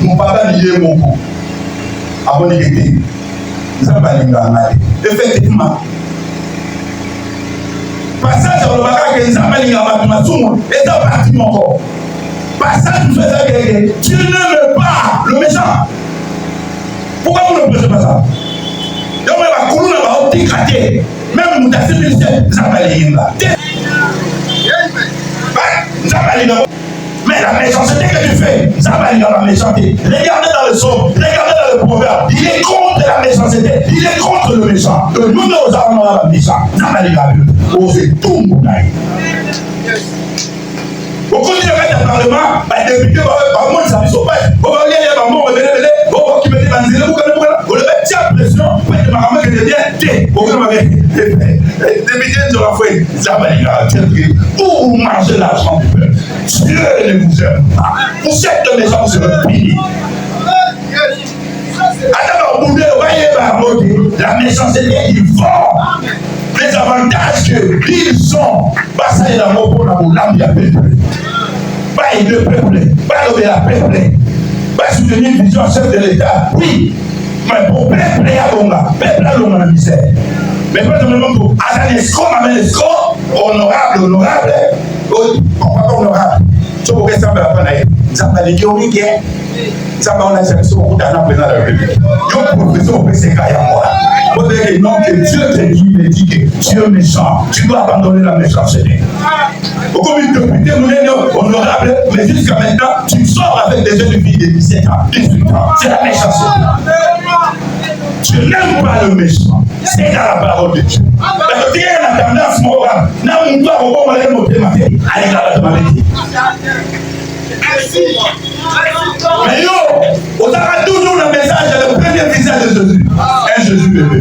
Mon papa lié mon coup. Avant de quitter, effectivement. Passage sur le bac que nous avons et ça parti encore. Passage sur le Dieu n'aime pas le méchant. Pourquoi vous ne prêchez pas ça? Donc, on va dégrader. Même nous avons fait mais la méchanceté que tu fais, ça va aller dans la méchanceté. Regardez dans le psaume, regardez dans le proverbe. Il est contre la méchanceté, il est contre le méchant. Que nous nous avons la méchant. Ça va aller dans la Bible. On fait tout mon aïe. Au côté de parlement, les députés vont moi, ça ne sont pas. On va regarder les mamans, on va les qui mettent des banzines, on le met à pression, pour que ma maman devient thé. On va les députés de la foi, ça va aller dans la Bible. Pour manger l'argent du peuple. Dieu ne vous aime pas. Vous êtes des gens qui se punissent. Attends, vous voyez, la méchanceté, ils vont. Les avantages qu'ils ont, ça est l'amour pour l'âme de la peuple. Pas le peuple, pas le peuple. Pas soutenir une vision chef de l'État. Oui, mais pour peuple, il y a peuple a l'homme misère. Mais pas seulement pour un escroc, mais escroc, honorable. Pourquoi honorable? Tu peux rester en bas, ça va les guérir. Ça va on a cherché au bout d'un an président de la République. Yo professeur au PCK à moi. Vous avez non que Dieu te dit que tu es méchant. Tu dois abandonner la méchanceté. Comme une député, honorable, mais jusqu'à maintenant, tu sors avec des jeunes filles de 17 ans, 18 ans. C'est la méchanceté. Tu n'aimes pas le méchant. C'est dans la parole de Dieu. Parce que tu es la tendance morale. N'a pas on va aller monter ma vie. Allez, là, mais yo, on aura toujours le message, le premier visage de Jésus. Un Jésus bébé.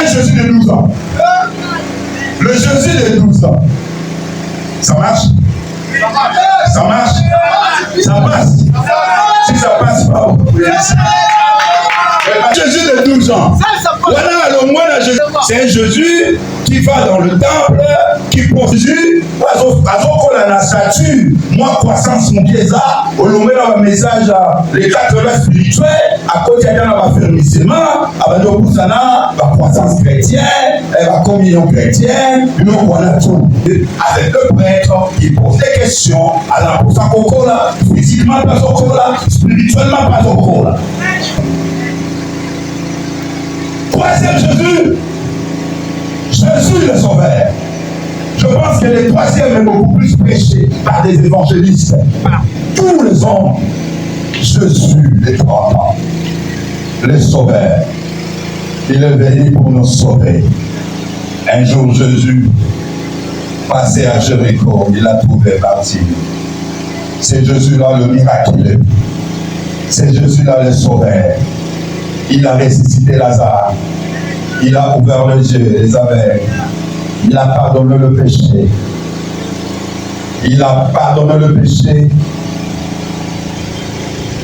Un Jésus de 12 ans. Le Jésus de 12 ans. Ça marche? Ça marche? Ça passe? Si ça passe pas, Jésus de 12 ans. Voilà le moine Jésus. C'est un Jésus qui va dans le temple, qui poursuit, la statue, moi croissance mon pieza, au long de message, les 4 heures spirituels, à côté de l'affermissement, à la croissance chrétienne, la communion chrétienne, nous voilà tout. Avec le prêtre qui pose des questions, à la pose à Coca, physiquement pas au Coca, spirituellement pas au Coca. Troisième Jésus, Jésus le Sauveur. Je pense que le troisième est beaucoup plus prêché par des évangélistes, par tous les hommes. Jésus, les 30 ans, le Sauveur. Il est venu pour nous sauver. Un jour, Jésus, passé à Jéricho, il a trouvé Bartimée. C'est Jésus-là le miraculeux. C'est Jésus-là le Sauveur. Il a ressuscité Lazare. Il a ouvert les yeux, les aveugles. Il a pardonné le péché. Il a pardonné le péché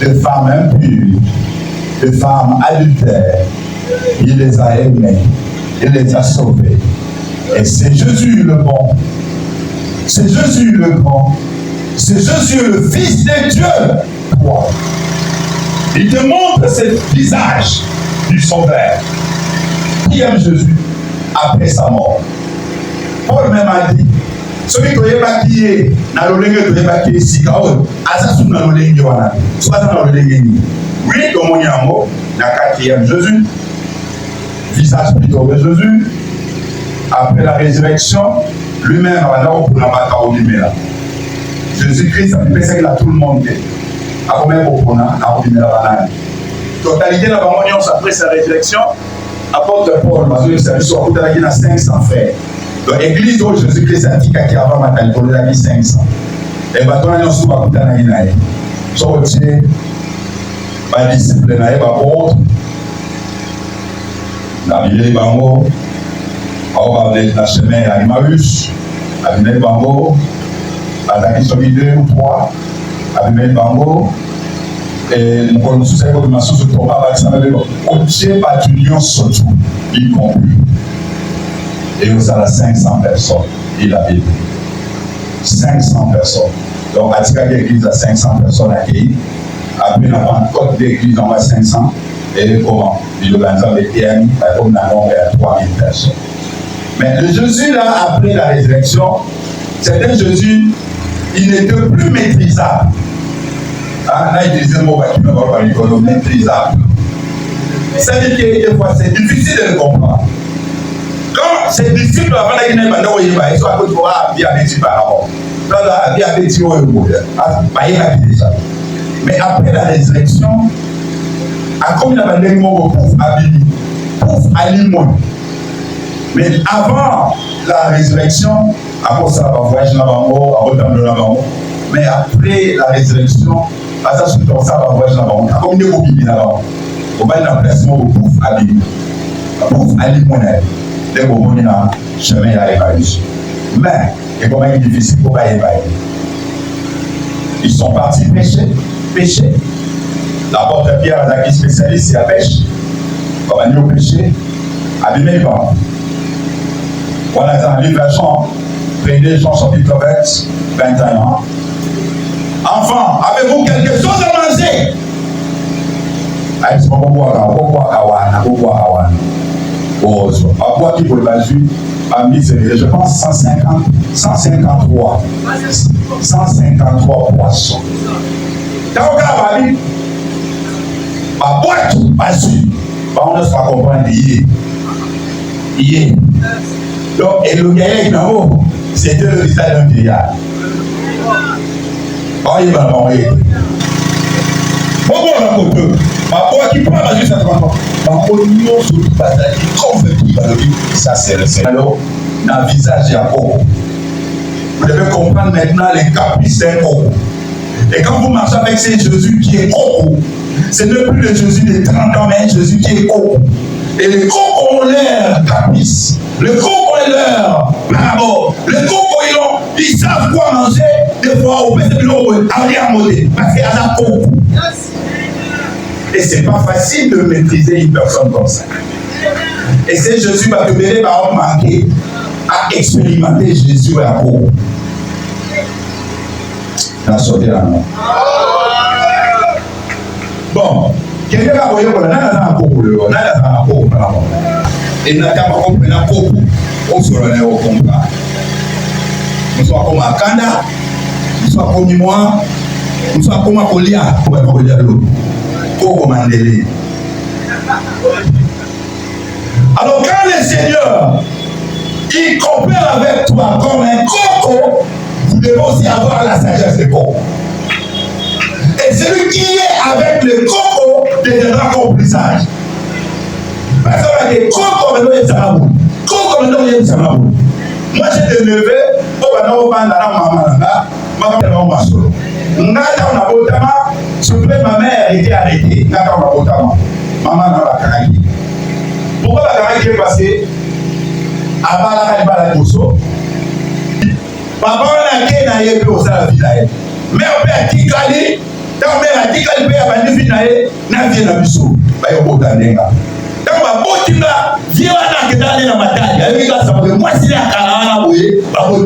des femmes impures, des femmes adultères. Il les a aimées. Il les a sauvées. Et c'est Jésus le bon. C'est Jésus le grand. C'est Jésus le Fils de Dieu. Toi. Il te montre ce visage du Sauveur qui aime Jésus après sa mort. Paul même a dit, celui qui est qui na lolenge to yeba ki sika o asasu na lolenge wana soit na lolenge ni oui comme on yamo na quatrième Jésus visage plutôt de Jésus après la résurrection lui-même va là pour la bataille lui-même Jésus-Christ a fait ça qu'il a tout le monde a combien pour na lui-même la totalité de la communion après sa résurrection apôtre Paul parce que ça lui soit tout à la 500 frères. Donc l'église où Jésus-Christ a dit qu'il y a vraiment la 500. Et maintenant, nous sommes pas contents de naïe. Sortir, les disciples naïe, apôtres, la Bible bango, on va dans chemin à Emmaüs, à Bible bango, à la question 2 ou 3, à Bible bango. Et nous connaissons que nous sommes sur Thomas, au Dieu pas d'union surtout, y compris. Et nous avons 500 personnes, il a dit. 500 personnes. Donc, à Tika, l'église a 500 personnes accueillies. Après, on a Pentecôte d'église, on a 500. Et comment? Il organise avec TM, comme on a nombre à 3000 personnes. Mais le Jésus, là, après la résurrection, c'était Jésus, il n'était plus maîtrisable. Ah, là, il disait le mot qui me va parler, maîtrisable. C'est-à-dire que des fois, c'est difficile de le comprendre. Quand ses disciples avant la Guinée, ils sont à côté de bien petit par rapport. Bien petit, mais après la résurrection, à comme il a parlé de mots pour aliment. Mais avant la résurrection, à cause de la voyage là-bas, à cause de la mais après la résurrection, à ça, c'est comme ça, la voyage là-bas, à comme il y a beaucoup là-bas, on va dans le placement pour aliment. Pour aliment. Dès qu'on est dans le chemin à Emmaüs. Mais, et comment il est difficile pour pas évaluer. Ils sont partis pêcher. L'apôtre Pierre a été spécialiste, c'est la pêche. Comment il est au pêcher, abîmer le vent. On a dans le livre de Jean, 22 Jean chapitre 21. Enfants, avez-vous quelque chose à manger? Ah, ils sont à quoi qui pour le baju a mis, je pense, 153 poissons. Quand on a dit, ma boîte, on ne se pas comprendre hier. Donc, et le gars là-haut, c'était le visage d'un vieillard. Oh, il va mourir. Pourquoi on a côté? Ma boîte qui prend la juste à 30 ans. Ma oignon sur le bataille, comme fait va le vivre, ça c'est le Seigneur. Alors, dans le visage Jacob, vous devez comprendre maintenant les caprices d'un coco. Et quand vous marchez avec ce Jésus qui est coco, ce n'est plus le Jésus de 30 ans, mais Jésus qui est coco. Et les cocos ont l'air caprice. Les cocos ont l'air bravo. Les cocos, ils savent quoi manger. Des fois, au PC, parce qu'il y a la coco. Et ce n'est pas facile de maîtriser une personne comme ça. Et c'est Jésus va te donner par manquer à expérimenter Jésus à la cour. Dans ce là. Bon, quelqu'un va voir qu'on a un cour, on a un cour. Et n'a pas compris la cour. On se rend au combat. Nous sommes comme à Kanda, nous sommes comme moi, nous sommes comme à Kolia, pour être Kolia de l'eau. Alors quand le Seigneur il coopère avec toi comme un coco, vous devez aussi avoir la sagesse de coco. Et celui qui est avec le coco deviendra compliçage. Parce que les cocos maintenant ils savent. Coco maintenant ils savent. Moi j'ai des neveux, on va dans maman solo. Ma mère était arrêtée. Maman n'a pas caractère. Pourquoi la caractère est passée? Avant la caractère papa n'a qu'un aïe pour ça la vie. Mais on peut attirer, quand on peut attirer, on peut abandonner vie n'a vient à biso. Bah il faut t'amener. Quand on va Otinga, Dieu a gagné la bataille. Avec la santé, moi c'est la carana, oui.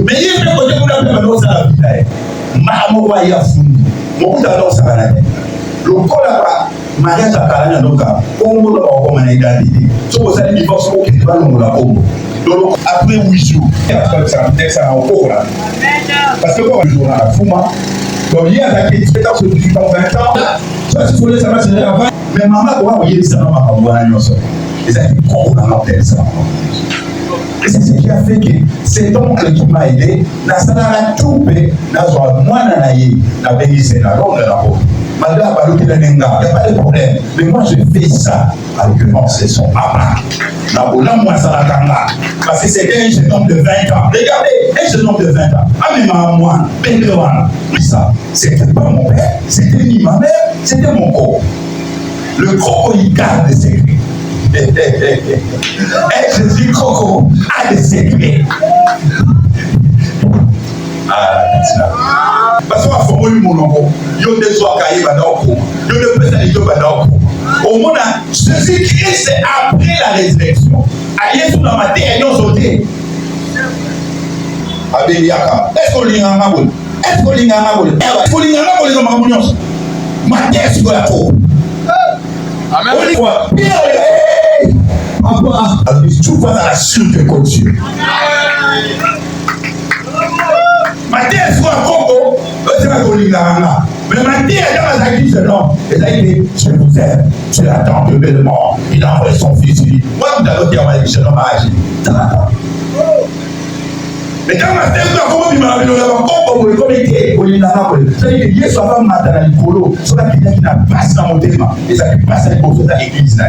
Mais il fait côté pour la permanence à la vie. Maman va y affronter. Mon d'abord ça va la tête. Le corps là-bas, mariage à carana donc, on va comme une identité. Si vous allez divorcer, vous ne pas le la combo. Donc après 8 jours, ça va encore là. Parce que quand on joue à la fouma, donc il y a la question de 18 ans, 20 ans. Ça, si vous voulez, ça va se faire avant. Mais maman, comment vous voyez ça dans ma campagne? Les amis, comment on a fait ça? Et c'est ce qui a fait que cet oncle qui m'a aidé, n'a pas tout fait, n'a pas moi, n'a pas dit c'est la longue de la route. Madame, il n'y a pas de problème. Mais moi, je fais ça avec le nom, c'est son papa. Parce que c'était un jeune homme de 20 ans. Regardez, un jeune homme de 20 ans. Ah, mais moi, mais ça, c'était pas mon père, c'était ni ma mère, c'était mon corps. Le coco, il garde des secrets. Et Jésus Coco a des secrets. Parce qu'on a formé mon nom. Il y a des soins qui arrivent il y a des personnes qui arrivent au monde, Jésus-Christ, c'est après la résurrection. Aïe, sur la matière, ils ont sauté. Est-ce qu'on lit un mabou? Est-ce qu'on lit un mabou? Est-ce qu'on lit un mabou? Matière sur la peau. Amen. On dit quoi? Papa, tout va dans la suite de Dieu. Ma terre est sur un Congo, c'est pas qu'on lit là. Mais ma terre est dans la église, non. Et là, il dit, je vous aime, c'est la tente de Bellemont. Il a envoyé son fils, il dit, moi, vous avez dit à ma église, non, ma agi. Mais quand ma terre est sur un Congo, il m'a dit, Congo, comme il était, on lit là, c'est-à-dire que Yesu a pas maté dans le colo, c'est là qu'il n'a pas passé dans mon thème, et ça qui passe dans l'église.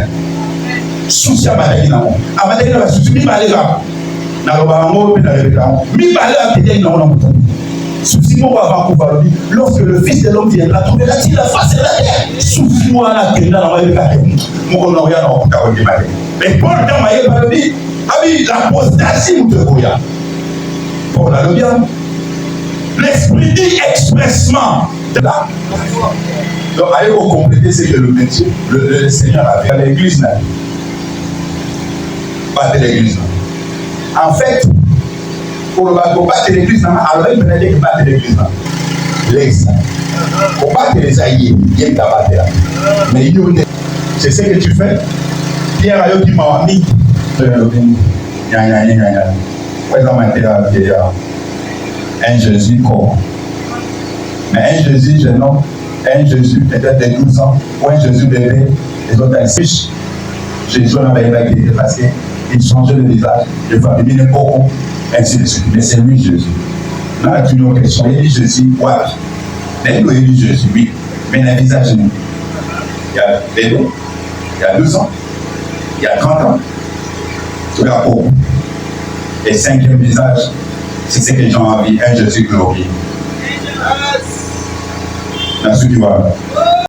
Souci à madame non à madame la souci mi balé là na lo ba ngo pe na le là mi balé à pédé non non souci moi avant pour parler lorsque le fils de l'homme viendra trouver la face de la terre souci moi là que dans la vie mon on rien on ka on démarrer mais pour dans ma parler abi l'apostasie ou de goya pour la bien l'esprit dit expressement là donc allez vous compléter ce que le Seigneur a fait à l'église là. Pas de l'église. En fait, pour battre l'église, alors il venait de battre l'église. L'église. Pour battre les aïeux, il y a battre. Mais c'est ce que tu fais. Pierre a dit m'a mis. Un Jésus corps. Mais un Jésus jeune homme, un Jésus peut-être de 12 ans, ou un Jésus bébé, les autres un fiche. Jésus n'avait pas été parce qu'il changeait de visage, de famille, de corps, ainsi de suite. Mais c'est lui Jésus. Là, tu nous questions, il dit Jésus, quoi? Il dit Jésus, oui. Mais le visage, il y a bébé, il y a 12 ans, il y a 30 ans, sur la peau. Et cinquième visage, c'est ce que les gens ont envie, un Jésus glorieux. Merci, tu vois.